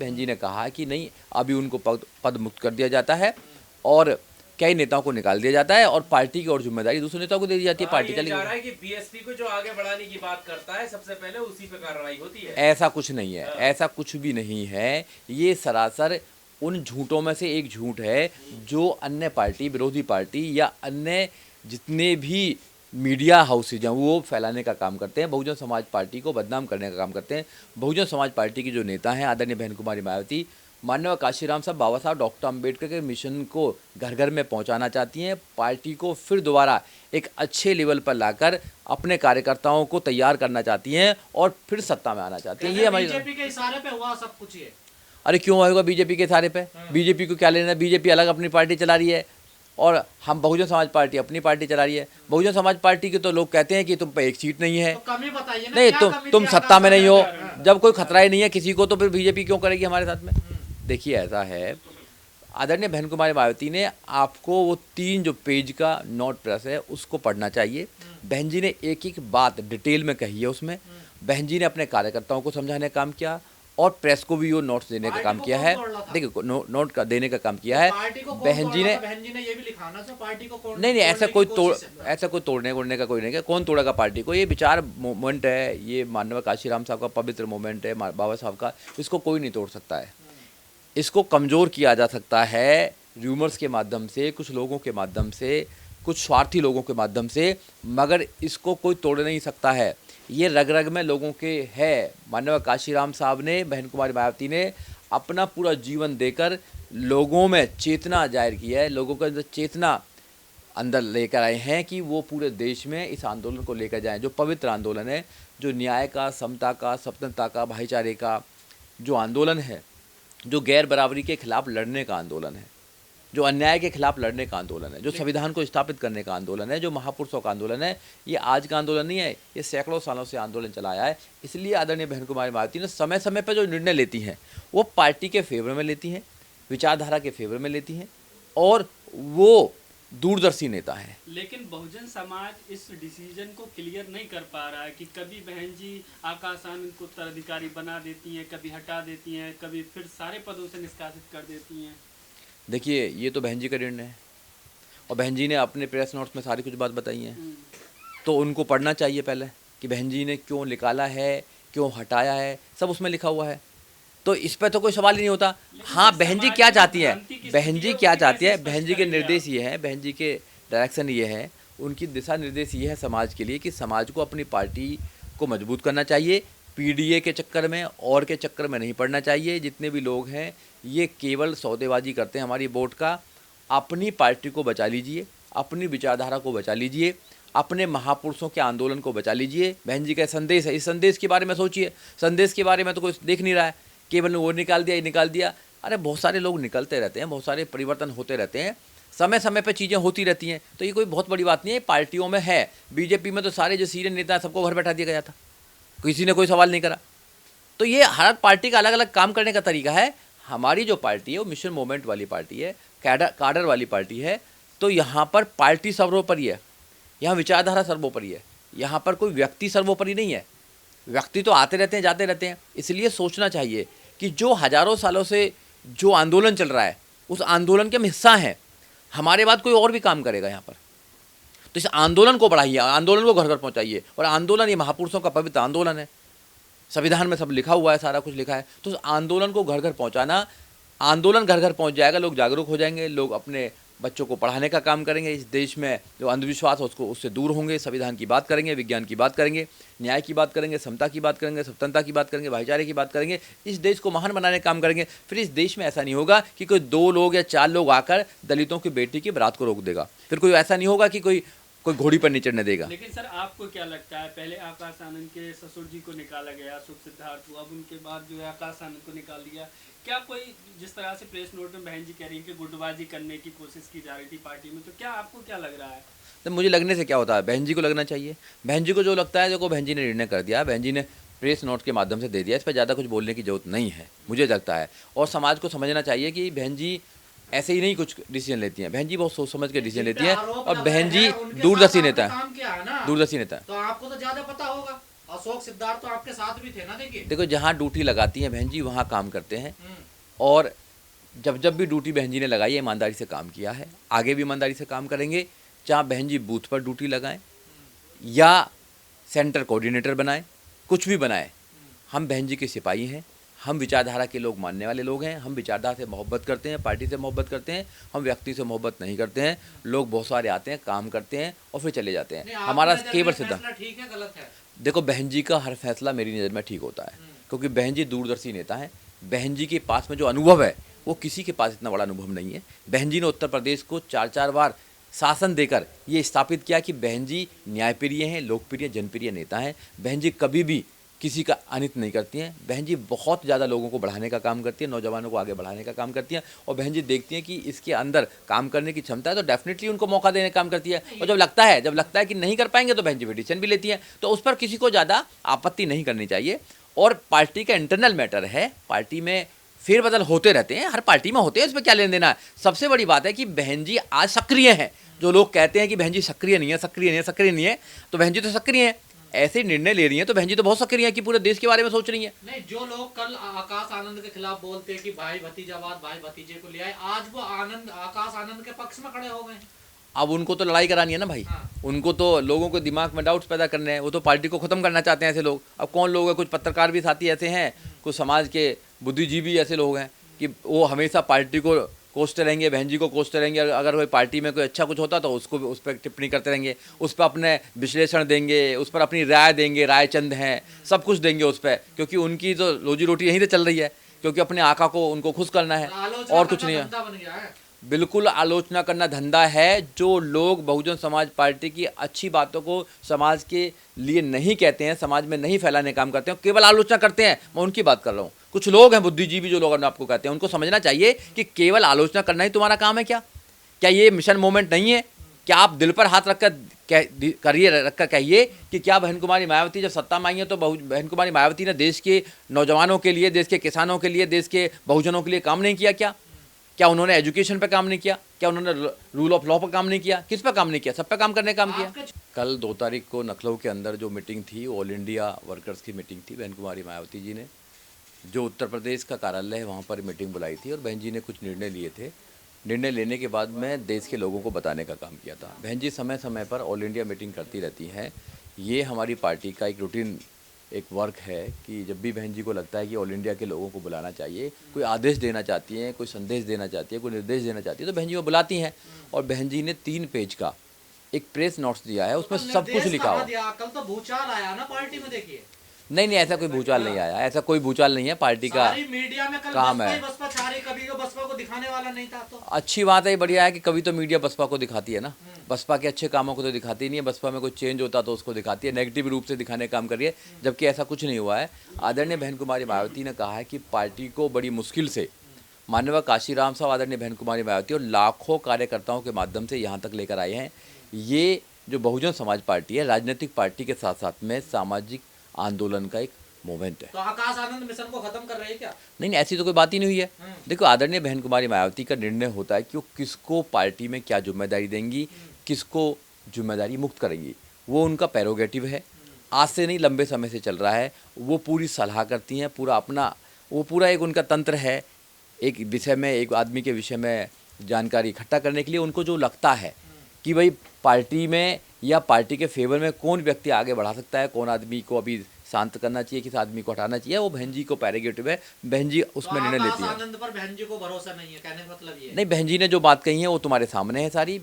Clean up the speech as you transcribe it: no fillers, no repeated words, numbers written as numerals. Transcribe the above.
बहन जी ने कहा कि नहीं, अभी उनको पद मुक्त कर दिया जाता है और कई नेताओं को निकाल दिया जाता है और पार्टी की और जिम्मेदारी दूसरे नेताओं को दे दी जाती है। पार्टी चलेगी। जा रहा है कि बीएसपी को जो आगे बढ़ाने की बात करता है सबसे पहले उसी पे कार्रवाई होती है। ऐसा कुछ नहीं है, ऐसा कुछ भी नहीं है। ये सरासर उन झूठों में से एक झूठ है जो अन्य पार्टी, विरोधी पार्टी या अन्य जितने भी मीडिया हाउसेज हैं वो फैलाने का काम करते हैं, बहुजन समाज पार्टी को बदनाम करने का काम करते हैं। बहुजन समाज पार्टी की जो नेता हैं आदरणीय बहन कुमारी मायावती, माननीय काशीराम साहब, बाबा साहब डॉक्टर अंबेडकर के मिशन को घर घर में पहुंचाना चाहती हैं। पार्टी को फिर दोबारा एक अच्छे लेवल पर लाकर अपने कार्यकर्ताओं को तैयार करना चाहती हैं और फिर सत्ता में आना चाहती हैं। ये हमारी बीजेपी के इशारे पे हुआ सब कुछ ये। अरे क्यों होगा बीजेपी के इशारे पे? बीजेपी को क्या लेना है? बीजेपी अलग अपनी पार्टी चला रही है और हम बहुजन समाज पार्टी अपनी पार्टी चला रही है। बहुजन समाज पार्टी के तो लोग कहते हैं कि तुम पे एक सीट नहीं है, तो कमी बताइए ना, नहीं क्या तुम कमी सत्ता में नहीं हो, थी? जब कोई खतरा ही नहीं है किसी को तो फिर बीजेपी क्यों करेगी हमारे साथ में? देखिए ऐसा है, आदरणीय बहन कुमारी मायावती ने आपको वो 3 जो पेज का नोट प्रेस है उसको पढ़ना चाहिए। बहन जी ने एक एक बात डिटेल में कही है उसमें। बहन जी ने अपने कार्यकर्ताओं को समझाने का काम किया और प्रेस को भी वो नोट्स देने का काम किया है। देखिए नोट का देने का काम किया है बहन जी ने। ये भी लिखा ना पार्टी को नहीं ऐसा कोई तोड़ने वोड़ने का कोई नहीं है। कौन तोड़ेगा पार्टी को? ये विचार मूवमेंट है, ये माननीय काशीराम साहब का पवित्र मूवमेंट है, बाबा साहब का, इसको कोई नहीं तोड़ सकता है। इसको कमज़ोर किया जा सकता है र्यूमर्स के माध्यम से, कुछ लोगों के माध्यम से, कुछ स्वार्थी लोगों के माध्यम से, मगर इसको कोई तोड़ नहीं सकता है। ये रग रग में लोगों के है। माननीय काशीराम साहब ने, बहन कुमारी मायावती ने अपना पूरा जीवन देकर लोगों में चेतना जाहिर की है, लोगों के अंदर चेतना अंदर लेकर आए हैं कि वो पूरे देश में इस आंदोलन को लेकर जाएं, जो पवित्र आंदोलन है, जो न्याय का, समता का, स्वतंत्रता का, भाईचारे का जो आंदोलन है, जो गैर बराबरी के खिलाफ लड़ने का आंदोलन है, जो अन्याय के खिलाफ लड़ने का आंदोलन है, जो संविधान को स्थापित करने का आंदोलन है, जो महापुरुषों का आंदोलन है। ये आज का आंदोलन नहीं है, ये सैकड़ों सालों से आंदोलन चला आया है। इसलिए आदरणीय बहन कुमारी मायावती ने समय समय पर जो निर्णय लेती हैं वो पार्टी के फेवर में लेती हैं, विचारधारा के फेवर में लेती हैं और वो दूरदर्शी नेता है। लेकिन बहुजन समाज इस डिसीजन को क्लियर नहीं कर पा रहा है कि कभी बहन जी आकाश आनंद को उत्तराधिकारी बना देती हैं, कभी हटा देती हैं, कभी फिर सारे पदों से निष्कासित कर देती हैं। देखिए ये तो बहन जी का निर्णय है और बहन जी ने अपने प्रेस नोट्स में सारी कुछ बात बताई है, तो उनको पढ़ना चाहिए पहले कि बहन जी ने क्यों निकाला है, क्यों हटाया है, सब उसमें लिखा हुआ है। तो इस पर तो कोई सवाल ही नहीं होता। हाँ, बहन जी क्या चाहती है, बहन जी क्या चाहती है, बहन जी के निर्देश ये हैं, बहन जी के डायरेक्शन ये है, उनकी दिशा निर्देश ये है समाज के लिए कि समाज को अपनी पार्टी को मजबूत करना चाहिए। पीडीए के चक्कर में और के चक्कर में नहीं पड़ना चाहिए। जितने भी लोग हैं ये केवल सौदेबाजी करते हैं हमारी वोट का। अपनी पार्टी को बचा लीजिए, अपनी विचारधारा को बचा लीजिए, अपने महापुरुषों के आंदोलन को बचा लीजिए। बहन जी का संदेश है, इस संदेश के बारे में सोचिए। संदेश के बारे में तो कोई देख नहीं रहा है, केवल वो निकाल दिया, ये निकाल दिया। अरे बहुत सारे लोग निकलते रहते हैं, बहुत सारे परिवर्तन होते रहते हैं, समय समय पर चीज़ें होती रहती हैं, तो ये कोई बहुत बड़ी बात नहीं है। पार्टियों में है, बीजेपी में तो सारे जो सीनियर नेता हैं सबको घर बैठा दिया गया था, किसी ने कोई सवाल नहीं करा। तो ये हर पार्टी का अलग अलग काम करने का तरीका है। हमारी जो पार्टी है वो मिशन मूवमेंट वाली पार्टी है, काडर वाली पार्टी है। तो यहाँ पर पार्टी सर्वोपरि है, यहाँ विचारधारा सर्वोपरि है, यहाँ पर कोई व्यक्ति सर्वोपरि नहीं है। व्यक्ति तो आते रहते हैं, जाते रहते हैं। इसलिए सोचना चाहिए कि जो हज़ारों सालों से जो आंदोलन चल रहा है उस आंदोलन के हम हिस्सा हैं। हमारे बाद कोई और भी काम करेगा यहाँ पर, तो इस आंदोलन को बढ़ाइए, आंदोलन को घर घर पहुँचाइए। और आंदोलन ये महापुरुषों का पवित्र आंदोलन है, संविधान में सब लिखा हुआ है, सारा कुछ लिखा है। तो उस आंदोलन को घर घर पहुँचाना, आंदोलन घर घर पहुँच जाएगा, लोग जागरूक हो जाएंगे, लोग अपने बच्चों को पढ़ाने का काम करेंगे। इस देश में जो अंधविश्वास है उससे दूर होंगे, संविधान की बात करेंगे, विज्ञान की बात करेंगे, न्याय की बात करेंगे, समता की बात करेंगे, स्वतंत्रता की बात करेंगे, भाईचारे की बात करेंगे। इस देश को महान बनाने का काम करेंगे। फिर इस देश में ऐसा नहीं होगा कि कोई 2 लोग या 4 लोग आकर दलितों की बेटी की बारात को रोक देगा। फिर कोई ऐसा नहीं होगा कि कोई घोड़ी पर नहीं चढ़ने देगा। लेकिन सर आपको क्या लगता है, पहले आकाश आनंद के ससुर जी को निकाला गया, शुभ सिद्धार्थ हुआ, अब उनके बाद जो है आकाश आनंद को निकाल दिया, क्या कोई जिस तरह से प्रेस नोट में बहन जी कह रही है कि गुटबाजी करने की कोशिश की जा रही थी पार्टी में, तो क्या आपको क्या लग रहा है? तो मुझे लगने से क्या होता है, बहन जी को लगना चाहिए। बहन जी को जो लगता है, देखो बहन जी ने निर्णय कर दिया, बहन जी ने प्रेस नोट के माध्यम से दे दिया, इस पर ज़्यादा कुछ बोलने की जरूरत नहीं है मुझे लगता है। और समाज को समझना चाहिए कि बहन जी ऐसे ही नहीं कुछ डिसीजन लेती हैं, बहन जी बहुत सोच समझ के डिसीजन लेती है। और बहन जी दूरदर्शी नेता है, दूरदर्शी नेता है। तो आपको तो ज्यादा पता होगा। अशोक सिद्धार्थ तो आपके साथ भी थे ना, देखिए। देखो, जहाँ ड्यूटी लगाती हैं बहन जी वहाँ काम करते हैं, और जब जब भी ड्यूटी बहन जी ने लगाई है ईमानदारी से काम किया है, आगे भी ईमानदारी से काम करेंगे। चाहे बहन जी बूथ पर ड्यूटी लगाएं या सेंटर कोऑर्डिनेटर बनाएं, कुछ भी बनाएं, हम बहन जी के सिपाही हैं। हम विचारधारा के लोग, मानने वाले लोग हैं। हम विचारधारा से मोहब्बत करते हैं, पार्टी से मोहब्बत करते हैं। हम व्यक्ति से मोहब्बत नहीं करते हैं। लोग बहुत सारे आते हैं, काम करते हैं और फिर चले जाते हैं। हमारा केवल सिद्धांत, ठीक है गलत है? देखो, बहन जी का हर फैसला मेरी नज़र में ठीक होता है, क्योंकि बहन जी दूरदर्शी नेता हैं। बहन जी के पास में जो अनुभव है वो किसी के पास इतना बड़ा अनुभव नहीं है। बहन जी ने उत्तर प्रदेश को 4-4 बार शासन देकर ये स्थापित किया कि बहन जी न्यायप्रिय हैं, लोकप्रिय, जनप्रिय नेता हैं। बहन जी कभी भी किसी का अनित नहीं करती हैं। बहन जी बहुत ज़्यादा लोगों को बढ़ाने का काम करती हैं, नौजवानों को आगे बढ़ाने का काम करती हैं, और बहन जी देखती हैं कि इसके अंदर काम करने की क्षमता है तो डेफिनेटली उनको मौका देने का काम करती है। और जब लगता है कि नहीं कर पाएंगे तो बहन जी पिटीशन भी लेती हैं। तो उस पर किसी को ज़्यादा आपत्ति नहीं करनी चाहिए। और पार्टी का इंटरनल मैटर है, पार्टी में फेरबदल होते रहते हैं, हर पार्टी में होते हैं, इस पर क्या लेना देना है। सबसे बड़ी बात है कि बहन जी आज सक्रिय हैं। जो लोग कहते हैं कि बहन जी सक्रिय नहीं है, सक्रिय नहीं है, तो बहन जी तो सक्रिय हैं। ऐसे निर्णय ले रही हैं तो बहन जी तो बहुत सक्रिय हैं कि पूरे देश के बारे में सोच रही हैं। नहीं, जो लोग कल आकाश आनंद के खिलाफ बोलते हैं कि भाई भतीजावाद, भाई भतीजे को ले आए, आज वो आकाश आनंद के पक्ष में खड़े हो गए। अब उनको तो लड़ाई करानी है ना भाई। हाँ। उनको तो लोगों को दिमाग में डाउट्स पैदा करने हैं। वो तो पार्टी को ख़त्म करना चाहते हैं ऐसे लोग। अब कौन लोग हैं, कुछ पत्रकार भी साथी ऐसे हैं, कुछ समाज के बुद्धिजीवी ऐसे लोग हैं कि वो हमेशा पार्टी को कोसते रहेंगे, बहन जी को कोसते रहेंगे। अगर कोई पार्टी में कोई अच्छा कुछ होता तो उसको उस पर टिप्पणी करते रहेंगे, उस पर अपने विश्लेषण देंगे, उस पर अपनी राय देंगे, राय चंद हैं, सब कुछ देंगे उस पर, क्योंकि उनकी तो रोजी रोटी यहीं से चल रही है, क्योंकि अपने आका को उनको खुश करना है और कुछ नहीं है। बिल्कुल आलोचना करना धंधा है। जो लोग बहुजन समाज पार्टी की अच्छी बातों को समाज के लिए नहीं कहते हैं, समाज में नहीं फैलाने काम करते हैं, केवल आलोचना करते हैं, मैं उनकी बात कर रहा हूँ। कुछ लोग हैं बुद्धिजीवी जो लोग आपको कहते हैं, उनको समझना चाहिए कि केवल आलोचना करना ही तुम्हारा काम है। क्या ये मिशन मोमेंट नहीं है? क्या आप दिल पर हाथ रखकर कहिए कि क्या बहन कुमारी मायावती जब सत्ता में आई है तो बहन कुमारी मायावती ने देश के नौजवानों के लिए, देश के किसानों के लिए, देश के बहुजनों के लिए काम नहीं किया? क्या उन्होंने एजुकेशन पे काम नहीं किया? क्या उन्होंने रूल ऑफ लॉ पर काम नहीं किया? किस पर काम नहीं किया? सब पे काम करने का काम किया। कल 2 तारीख को लखनऊ के अंदर जो मीटिंग थी, ऑल इंडिया वर्कर्स की मीटिंग थी। बहन कुमारी मायावती जी ने जो उत्तर प्रदेश का कार्यालय है वहाँ पर मीटिंग बुलाई थी, और बहन जी ने कुछ निर्णय लिए थे। निर्णय लेने के बाद में देश के लोगों को बताने का काम किया था। बहन जी समय समय पर ऑल इंडिया मीटिंग करती रहती हैं। ये हमारी पार्टी का एक रूटीन एक वर्क है कि जब भी बहन जी को लगता है कि ऑल इंडिया के लोगों को बुलाना चाहिए, कोई आदेश देना चाहती हैं, कोई संदेश देना चाहती है, कोई निर्देश देना चाहती है, तो बहन जी को बुलाती हैं। और बहन जी ने 3 पेज का एक प्रेस नोट्स दिया है, उसमें सब कुछ लिखा हुआ। कल तो भूचाल आया ना पार्टी में, देखिए। नहीं, ऐसा कोई भूचाल नहीं आया, ऐसा कोई भूचाल नहीं है। पार्टी का मीडिया में कल काम है। बसपा छा रही, कभी तो बसपा को दिखाने वाला नहीं था। तो अच्छी बात है, बढ़िया है कि कभी तो मीडिया बसपा को दिखाती है ना। बसपा के अच्छे कामों को तो दिखाती नहीं है। बसपा में कोई चेंज होता तो उसको दिखाती है, नेगेटिव रूप से दिखाने का काम कर रही है, जबकि ऐसा कुछ नहीं हुआ है। आदरणीय बहन कुमारी मायावती ने कहा है कि पार्टी को बड़ी मुश्किल से माननीय काशीराम साहब, आदरणीय बहन कुमारी मायावती और लाखों कार्यकर्ताओं के माध्यम से यहाँ तक लेकर आए हैं। ये जो बहुजन समाज पार्टी है, राजनीतिक पार्टी के साथ साथ में सामाजिक आंदोलन का एक मूवमेंट है। तो आकाश आनंद मिशन को खत्म कर रही है क्या? नहीं, ऐसी तो कोई बात ही नहीं हुई है। देखो, आदरणीय बहन कुमारी मायावती का निर्णय होता है कि वो किसको पार्टी में क्या जिम्मेदारी देंगी, किसको जिम्मेदारी मुक्त करेंगी, वो उनका प्रेरोगेटिव है। आज से नहीं, लंबे समय से चल रहा है। वो पूरी सलाह करती हैं, पूरा एक उनका तंत्र है। एक विषय में, एक आदमी के विषय में जानकारी इकट्ठा करने के लिए उनको जो लगता है कि भाई पार्टी में या पार्टी के फेवर में कौन व्यक्ति आगे बढ़ा सकता है, कौन आदमी को अभी शांत करना चाहिए, किस आदमी को हटाना चाहिए, वो बहन जी को प्रेरोगेटिव है। बहन जी उसमें निर्णय लेती है। आनंद पर बहन जी को भरोसा नहीं है, कहने का मतलब ये? नहीं, बहन जी ने जो बात कही है वो तुम्हारे सामने है सारी।